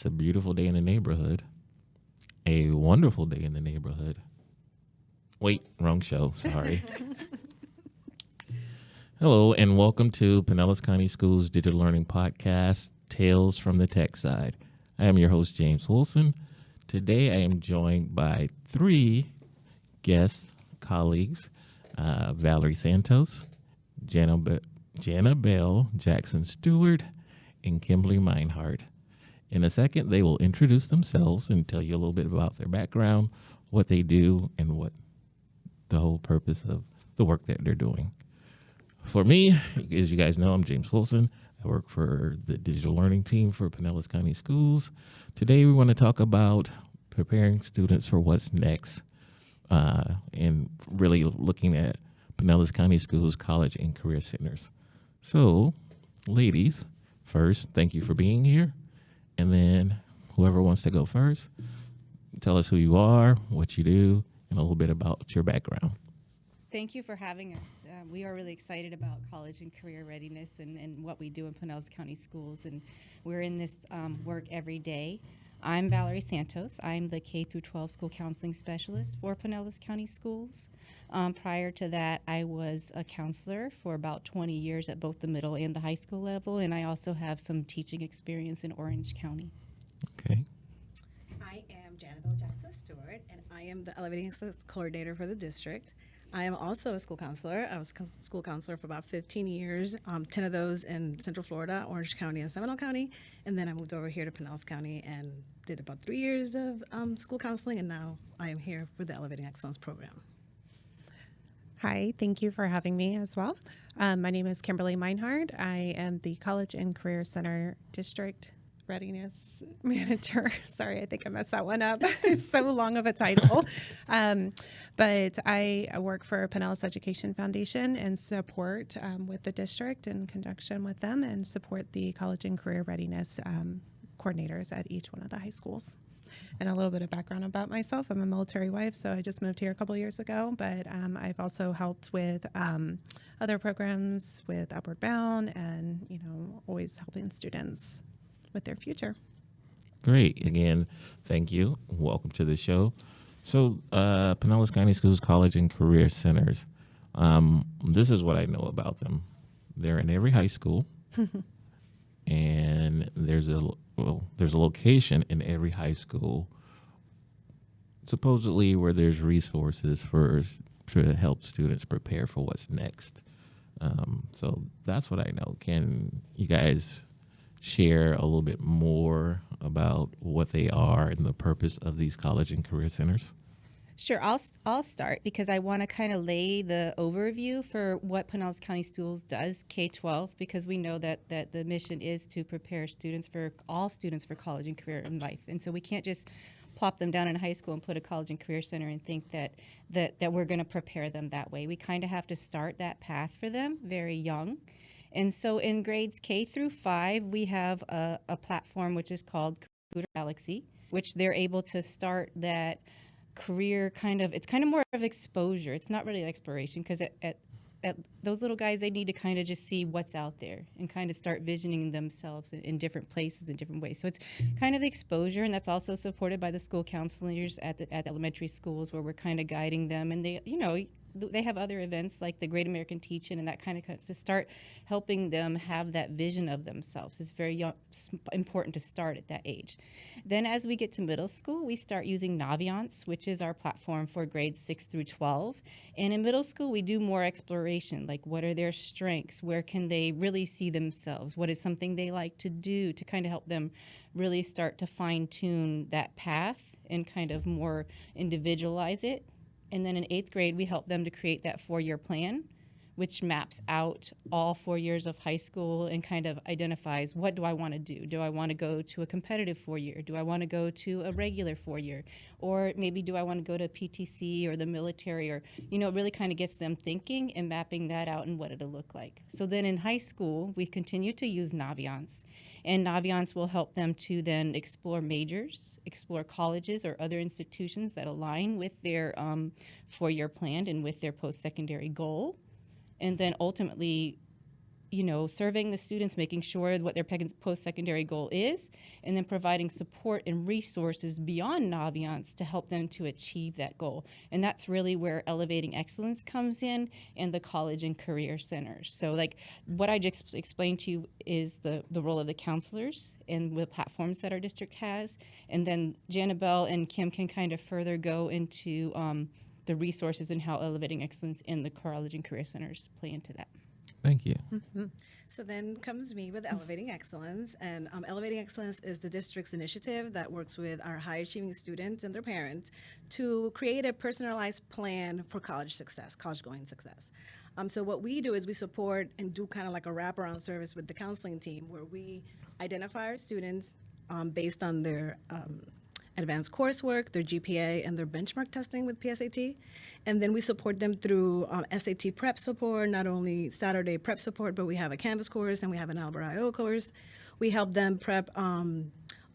a beautiful day in the neighborhood. A wonderful day in the neighborhood. Wait, wrong show. Sorry. Hello, and welcome to Pinellas County Schools Digital Learning Podcast, Tales from the Tech Side. I am your host, James Wilson. Today, I am joined by three guest colleagues, Valerie Santos, Jana Bell, Jackson Stewart, and Kimberly Meinhardt. In a second, they will introduce themselves and tell you a little bit about their background, what they do, and what the whole purpose of the work that they're doing. For me, as you guys know, I'm James Wilson. I work for the digital learning team for Pinellas County Schools. Today, we want to talk about preparing students for what's next and really looking at Pinellas County Schools College and Career Centers. So, ladies, first, thank you for being here. And then whoever wants to go first, tell us who you are, what you do, and a little bit about your background. Thank you for having us. We are really excited about college and career readiness and what we do in Pinellas County Schools, and we're in this work every day. I'm Valerie Santos. I'm the K-12 school counseling specialist for Pinellas County Schools. Prior to that, I was a counselor for about 20 years at both the middle and the high school level, and I also have some teaching experience in Orange County. Okay. I am Jana Bell Jackson Stewart, and I am the Elevating Access Coordinator for the district. I am also a school counselor. I was a school counselor for about 15 years, 10 of those in Central Florida, Orange County, and Seminole County. And then I moved over here to Pinellas County and did about 3 years of school counseling, and now I am here with the Elevating Excellence program. Hi, thank you for having me as well. My name is Kimberly Meinhardt. I am the College and Career Center District Readiness Manager. Sorry, I think I messed that one up. It's so long of a title. But I work for Pinellas Education Foundation and support with the district in conjunction with them and support the college and career readiness coordinators at each one of the high schools. And a little bit of background about myself. I'm a military wife, so I just moved here a couple years ago, but I've also helped with other programs with Upward Bound and, always helping students with their future. Great. Again, thank you. Welcome to the show. So, Pinellas County Schools College and Career Centers. This is what I know about them. They're in every high school, and there's a location in every high school, supposedly where there's resources to help students prepare for what's next. So that's what I know. Can you guys share a little bit more about what they are and the purpose of these college and career centers? Sure, I'll start because I want to kind of lay the overview for what Pinellas County Schools does, K-12, because we know that the mission is to prepare all students for college and career in life. And so we can't just plop them down in high school and put a college and career center and think that we're going to prepare them that way. We kind of have to start that path for them very young. And so in grades K through 5, we have a platform which is called Computer Galaxy, which they're able to start that career it's kind of more of exposure. It's not really exploration because at those little guys, they need to kind of just see what's out there and kind of start visioning themselves in different places in different ways. So it's kind of the exposure, and that's also supported by the school counselors at elementary schools where we're kind of guiding them, and they have other events like the Great American Teach-In and that kind of to start helping them have that vision of themselves. It's very important to start at that age. Then as we get to middle school, we start using Naviance, which is our platform for grades 6 through 12. And in middle school, we do more exploration, like what are their strengths? Where can they really see themselves? What is something they like to do to kind of help them really start to fine-tune that path and kind of more individualize it. And then in 8th grade, we help them to create that 4-year plan, which maps out all 4 years of high school and kind of identifies, what do I want to do? Do I want to go to a competitive 4-year? Do I want to go to a regular 4-year? Or maybe do I want to go to PTC or the military? Or, it really kind of gets them thinking and mapping that out and what it'll look like. So then in high school, we continue to use Naviance. And Naviance will help them to then explore majors, explore colleges or other institutions that align with their 4-year plan and with their post-secondary goal. And then ultimately, surveying the students, making sure what their post-secondary goal is, and then providing support and resources beyond Naviance to help them to achieve that goal. And that's really where Elevating Excellence comes in and the college and career centers. So like what I just explained to you is the role of the counselors and the platforms that our district has. And then Janabelle and Kim can kind of further go into the resources and how Elevating Excellence in the college and career centers play into that. Thank you. So then comes me with Elevating Excellence, and Elevating Excellence is the district's initiative that works with our high-achieving students and their parents to create a personalized plan for college success, college-going success. So what we do is we support and do kind of like a wraparound service with the counseling team where we identify our students based on their advanced coursework, their GPA, and their benchmark testing with PSAT. And then we support them through SAT prep support, not only Saturday prep support, but we have a Canvas course and we have an Albert I.O. course. We help them prep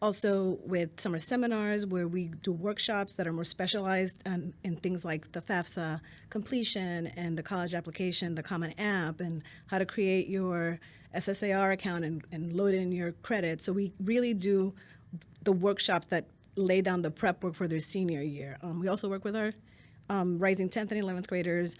also with summer seminars where we do workshops that are more specialized in things like the FAFSA completion and the college application, the Common App, and how to create your SSAR account and load in your credit. So we really do the workshops that lay down the prep work for their senior year. We also work with our rising 10th and 11th graders,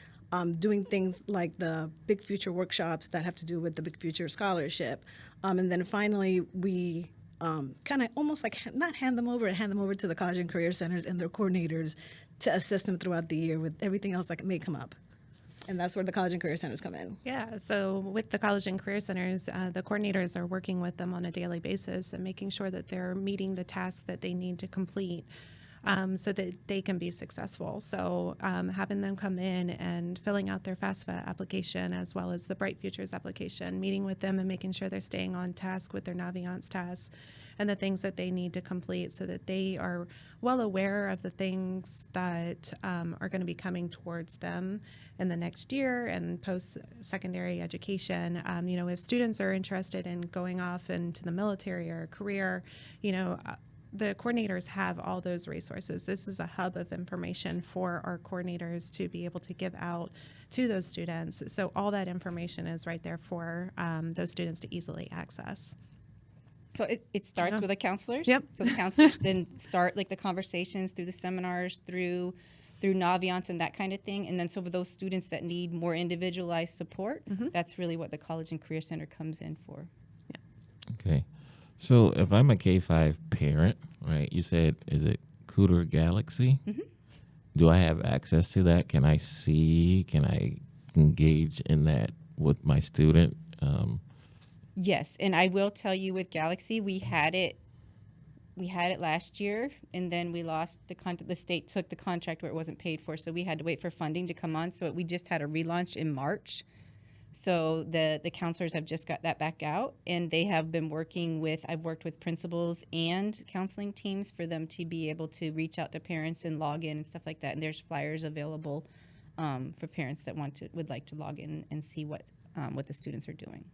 doing things like the Big Future workshops that have to do with the Big Future Scholarship. And then finally, we kind of almost like not hand them over to the college and career centers and their coordinators to assist them throughout the year with everything else that may come up. And that's where the college and career centers come in. Yeah, so with the college and career centers, the coordinators are working with them on a daily basis and making sure that they're meeting the tasks that they need to complete so that they can be successful. So having them come in and filling out their FAFSA application as well as the Bright Futures application, meeting with them and making sure they're staying on task with their Naviance tasks and the things that they need to complete so that they are well aware of the things that are going to be coming towards them in the next year and post-secondary education. If students are interested in going off into the military or a career, the coordinators have all those resources. This is a hub of information for our coordinators to be able to give out to those students. So all that information is right there for those students to easily access. So it starts with the counselors. Yep. So the counselors then start like the conversations through the seminars, through Naviance and that kind of thing. And then so for those students that need more individualized support, that's really what the College and Career Center comes in for. Okay. So if I'm a K-5 parent, right, you said, is it Cooter Galaxy? Do I have access to that? Can I engage in that with my student? Yes, and I will tell you with Galaxy, we had it last year, and then we lost the state took the contract where it wasn't paid for, so we had to wait for funding to come on. So we just had a relaunch in March. So the counselors have just got that back out, and they have been I've worked with principals and counseling teams for them to be able to reach out to parents and log in and stuff like that. And there's flyers available for parents that would like to log in and see what the students are doing.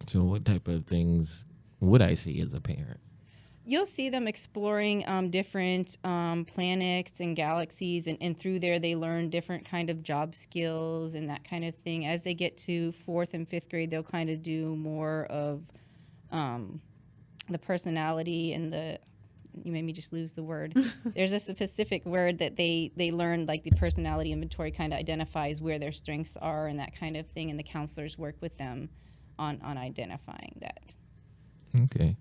So what type of things would I see as a parent? You'll see them exploring different planets and galaxies, and through there they learn different kind of job skills and that kind of thing. As they get to 4th and 5th grade, they'll kind of do more of the personality and you made me just lose the word. There's a specific word that they learn, like the personality inventory kind of identifies where their strengths are and that kind of thing, and the counselors work with them on identifying that. Okay.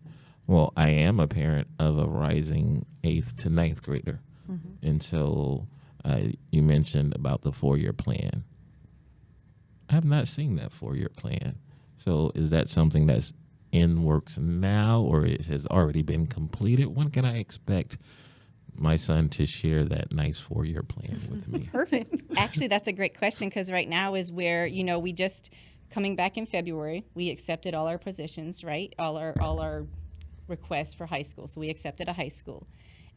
Well, I am a parent of a rising 8th to 9th grader. And so you mentioned about the 4-year plan. I have not seen that 4-year plan. So is that something that's in works now, or it has already been completed? When can I expect my son to share that nice 4-year plan with me? Perfect. Actually, that's a great question, because right now is where, we just, coming back in February, we accepted all our positions, right? All our requests for high school. So we accepted a high school.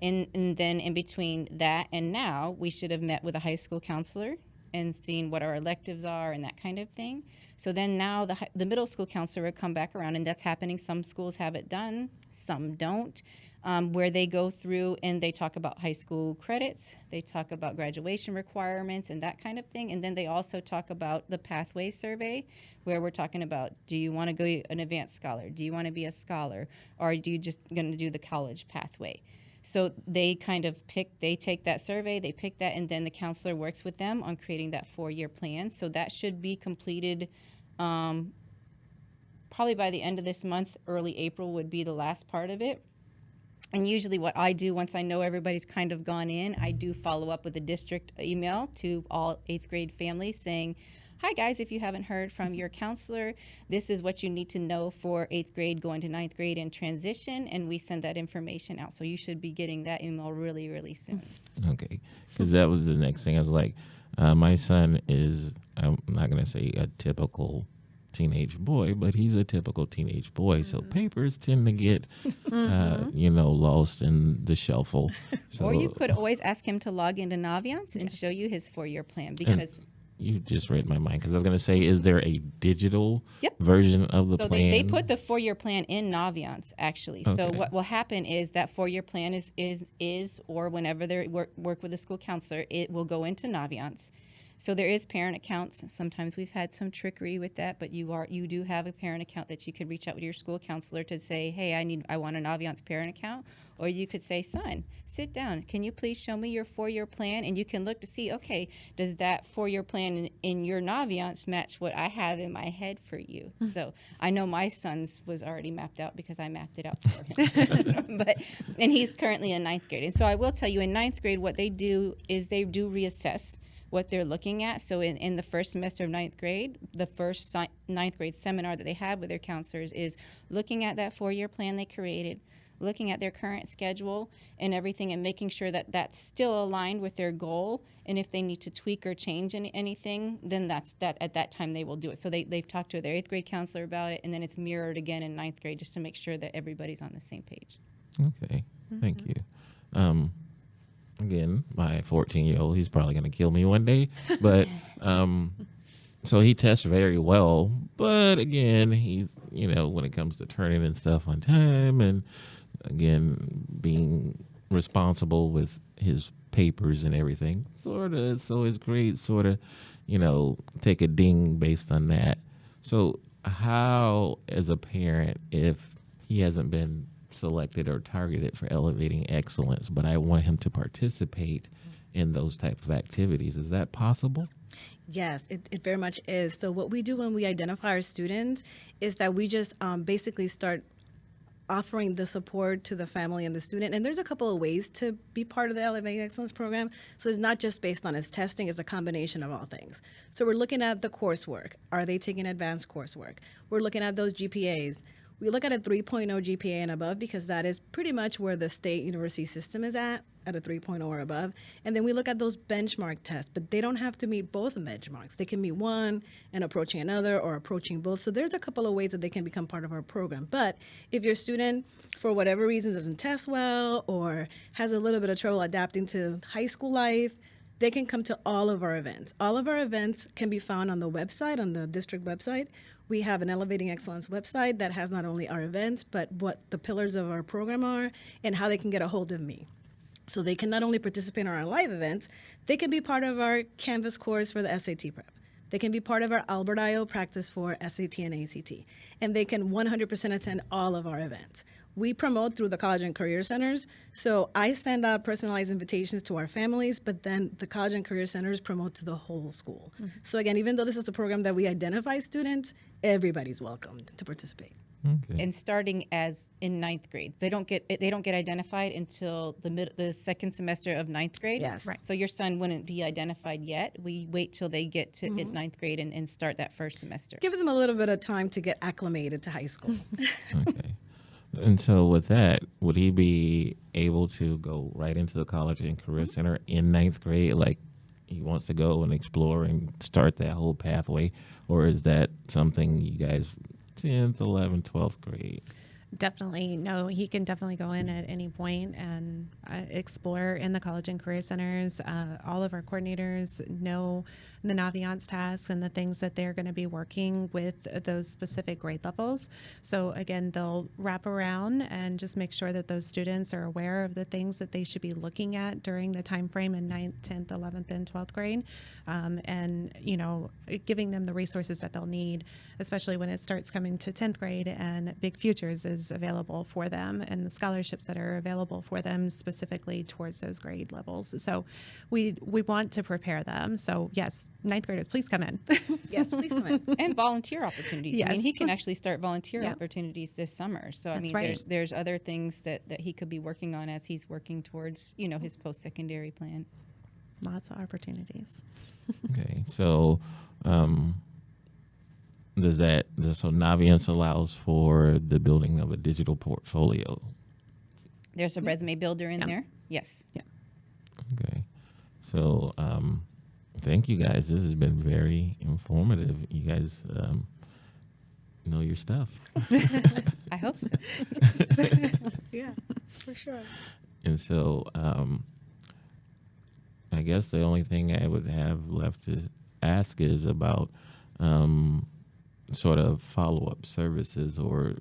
And then in between that and now, we should have met with a high school counselor and seeing what our electives are and that kind of thing. So then now the middle school counselor would come back around, and that's happening. Some schools have it done, some don't, where they go through and they talk about high school credits, they talk about graduation requirements and that kind of thing. And then they also talk about the pathway survey, where we're talking about, do you want to go an advanced scholar? Do you want to be a scholar? Or are you just going to do the college pathway? So they kind of they take that survey, they pick that, and then the counselor works with them on creating that 4-year plan. So that should be completed probably by the end of this month. Early April would be the last part of it. And usually what I do, once I know everybody's kind of gone in, I do follow up with a district email to all 8th grade families saying, hi guys, if you haven't heard from your counselor, this is what you need to know for 8th grade going to 9th grade in transition, and we send that information out. So you should be getting that email really, really soon. Okay, because that was the next thing. I was like, my son is, I'm not going to say a typical teenage boy, but he's a typical teenage boy. So papers tend to get, lost in the shuffle. So, Or you could always ask him to log into Naviance and show you his 4-year plan, because you just read my mind, because I was going to say, is there a digital version of the plan? So they put the 4-year plan in Naviance, actually. Okay. So what will happen is that 4-year plan is or whenever they work with a school counselor, it will go into Naviance. So there is parent accounts. Sometimes we've had some trickery with that, but you do have a parent account that you could reach out with your school counselor to say, hey, I want an Naviance parent account. Or you could say, son, sit down. Can you please show me your 4-year plan? And you can look to see, okay, does that 4-year plan in your Naviance match what I have in my head for you? So I know my son's was already mapped out because I mapped it out for him. And he's currently in 9th grade. And so I will tell you, in 9th grade, what they do is they do reassess what they're looking at. So in the first semester of 9th grade, the first 9th grade seminar that they have with their counselors is looking at that 4-year plan they created, looking at their current schedule and everything, and making sure that that's still aligned with their goal. And if they need to tweak or change anything, then that's that. At that time, they will do it. So they've talked to their 8th grade counselor about it, and then it's mirrored again in 9th grade just to make sure that everybody's on the same page. Okay, thank you. Again, my 14-year-old, he's probably going to kill me one day. But so he tests very well. But again, he's, when it comes to turning in stuff on time and, again, being responsible with his papers and everything, sort of. So his grades sort of, take a ding based on that. So how, as a parent, if he hasn't been selected or targeted for elevating excellence, but I want him to participate in those type of activities, is that possible? Yes, it very much is. So what we do when we identify our students is that we just basically start offering the support to the family and the student. And there's a couple of ways to be part of the Elevating Excellence program. So it's not just based on his testing, it's a combination of all things. So we're looking at the coursework. Are they taking advanced coursework? We're looking at those GPAs. We look at a 3.0 GPA and above because that is pretty much where the state university system is at a 3.0 or above. And then we look at those benchmark tests, but they don't have to meet both benchmarks. They can meet one and approaching another or approaching both. So there's a couple of ways that they can become part of our program. But if your student, for whatever reason, doesn't test well or has a little bit of trouble adapting to high school life, they can come to all of our events. All of our events can be found on the website, on the district website. We have an Elevating Excellence website that has not only our events, but what the pillars of our program are and how they can get a hold of me. So they can not only participate in our live events, they can be part of our Canvas course for the SAT prep. They can be part of our Albert I.O. practice for SAT and ACT. And they can 100% attend all of our events. We promote through the College and Career Centers. So I send out personalized invitations to our families, but then the College and Career Centers promote to the whole school. Mm-hmm. So again, even though this is a program that we identify students, everybody's welcomed to participate. Okay. And starting as in 9th grade, they don't get identified until the second semester of 9th grade. Yes, right. So your son wouldn't be identified yet. We wait till they get to 9th grade and start that first semester. Give them a little bit of time to get acclimated to high school. Okay. And so with that, would he be able to go right into the College and Career Center in 9th grade? Like he wants to go and explore and start that whole pathway? Or is that something you guys 10th, 11th, 12th grade? Definitely. No, he can definitely go in at any point and explore in the college and career centers. All of our coordinators know the Naviance tasks and the things that they're going to be working with those specific grade levels. So again, they'll wrap around and just make sure that those students are aware of the things that they should be looking at during the time frame in 9th, 10th, 11th, and 12th grade. And, giving them the resources that they'll need, especially when it starts coming to 10th grade and Big Futures is available for them and the scholarships that are available for them specifically towards those grade levels. So we want to prepare them. So yes, 9th graders, please come in. Yes, please come in. And volunteer opportunities. I mean, Yes. he can actually start volunteer Yep. opportunities this summer. So I That's mean, right. there's other things that he could be working on as he's working towards his post-secondary plan. Lots of opportunities. Okay, so so Naviance allows for the building of a digital portfolio. There's a resume builder in Yep. there. Yes. Okay, so thank you guys. This has been very informative. You guys know your stuff. I hope so. Yeah, for sure. And so I guess the only thing I would have left to ask is about sort of follow-up services or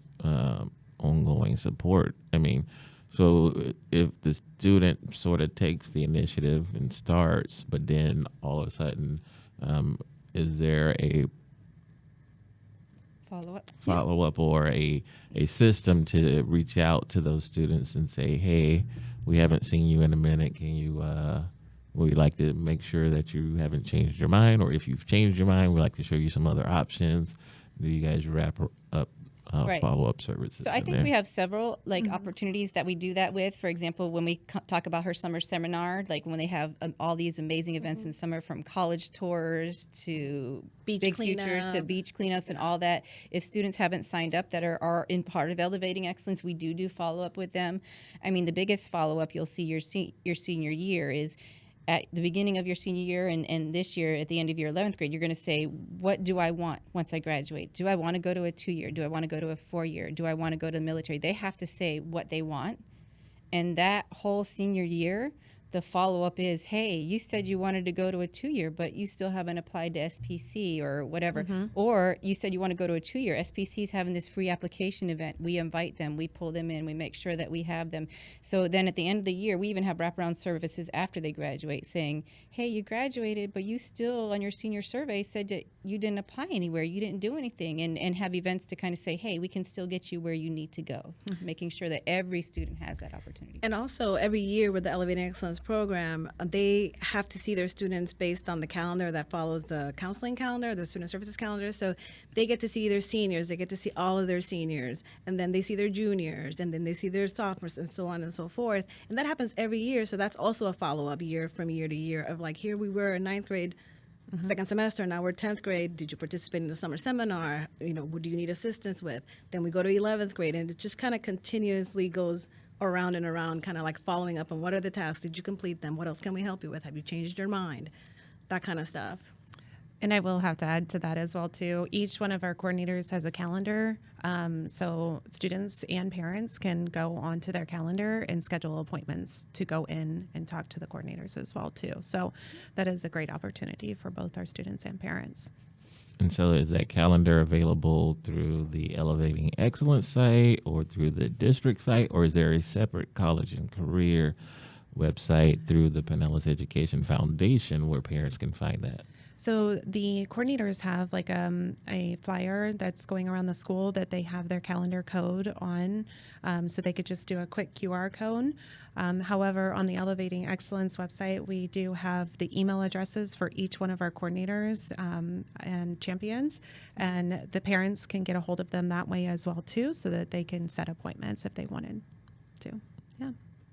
ongoing support. I mean, so if the student sort of takes the initiative and starts, but then all of a sudden, is there a follow-up or a system to reach out to those students and say, hey, we haven't seen you in a minute. Can you, we'd like to make sure that you haven't changed your mind, or if you've changed your mind, we'd like to show you some other options. Do you guys wrap up Right. follow-up services? So I in think there? we have several opportunities that we do that with. For example, when we talk about her summer seminar, like when they have all these amazing events in summer, from college tours to Beach Big Futures to cleanup. beach cleanups and all that. If students haven't signed up that are in part of Elevating Excellence, we do follow-up with them. I mean, the biggest follow-up you'll see your senior year is at the beginning of your senior year and this year at the end of your 11th grade, you're going to say, what do I want once I graduate? Do I want to go to a 2-year? Do I want to go to a 4-year? Do I want to go to the military? They have to say what they want. And that whole senior year, the follow-up is, hey, you said you wanted to go to a 2-year, but you still haven't applied to SPC or whatever. Or you said you want to go to a 2-year. SPC is having this free application event. We invite them. We pull them in. We make sure that we have them. So then at the end of the year, we even have wraparound services after they graduate saying, hey, you graduated, but you still on your senior survey said that you didn't apply anywhere. You didn't do anything. And have events to kind of say, hey, we can still get you where you need to go, making sure that every student has that opportunity. And also, every year with the Elevating Excellence program, they have to see their students based on the calendar that follows the counseling calendar, the student services calendar. So they get to see their seniors, they get to see all of their seniors, and then they see their juniors, and then they see their sophomores, and so on and so forth. And that happens every year. So that's also a follow-up year from year to year of like, here we were in 9th grade, second semester, now we're 10th grade. Did you participate in the summer seminar? What do you need assistance with? Then we go to 11th grade, and it just kind of continuously goes around and around, kind of like following up on what are the tasks? Did you complete them? What else can we help you with? Have you changed your mind? That kind of stuff. And I will have to add to that as well, too. Each one of our coordinators has a calendar, so students and parents can go onto their calendar and schedule appointments to go in and talk to the coordinators as well, too. So that is a great opportunity for both our students and parents. And so is that calendar available through the Elevating Excellence site or through the district site, or is there a separate college and career website through the Pinellas Education Foundation where parents can find that? So the coordinators have like a flyer that's going around the school that they have their calendar code on, so they could just do a quick QR code. However, on the Elevating Excellence website, we do have the email addresses for each one of our coordinators and champions, and the parents can get a hold of them that way as well too, so that they can set appointments if they wanted to. Yeah.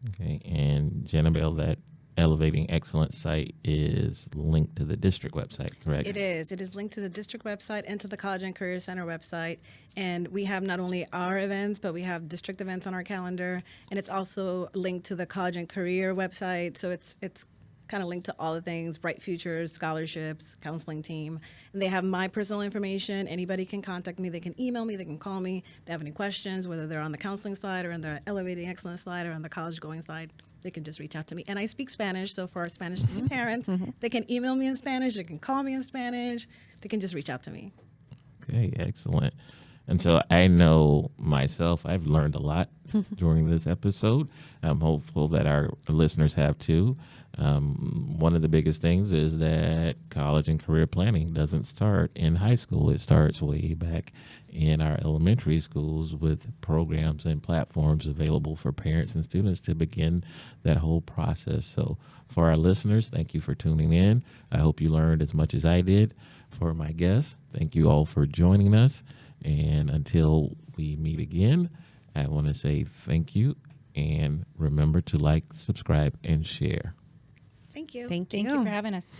Okay, and Janabelle, that Elevating Excellence site is linked to the district website, correct? It is. It is linked to the district website and to the College and Career Center website. And we have not only our events, but we have district events on our calendar. And it's also linked to the College and Career website. So it's kind of link to all the things, Bright Futures, scholarships, counseling team. And they have my personal information. Anybody can contact me. They can email me. They can call me. If they have any questions, whether they're on the counseling side or on the Elevating Excellence side or on the college going side, they can just reach out to me. And I speak Spanish, so for our Spanish-speaking parents, they can email me in Spanish. They can call me in Spanish. They can just reach out to me. Okay, excellent. And so I know myself, I've learned a lot during this episode. I'm hopeful that our listeners have too. One of the biggest things is that college and career planning doesn't start in high school. It starts way back in our elementary schools with programs and platforms available for parents and students to begin that whole process. So for our listeners, thank you for tuning in. I hope you learned as much as I did. For my guests, thank you all for joining us. And until we meet again, I want to say thank you, and remember to like, subscribe, and share. Thank you. Thank Thank you for having us.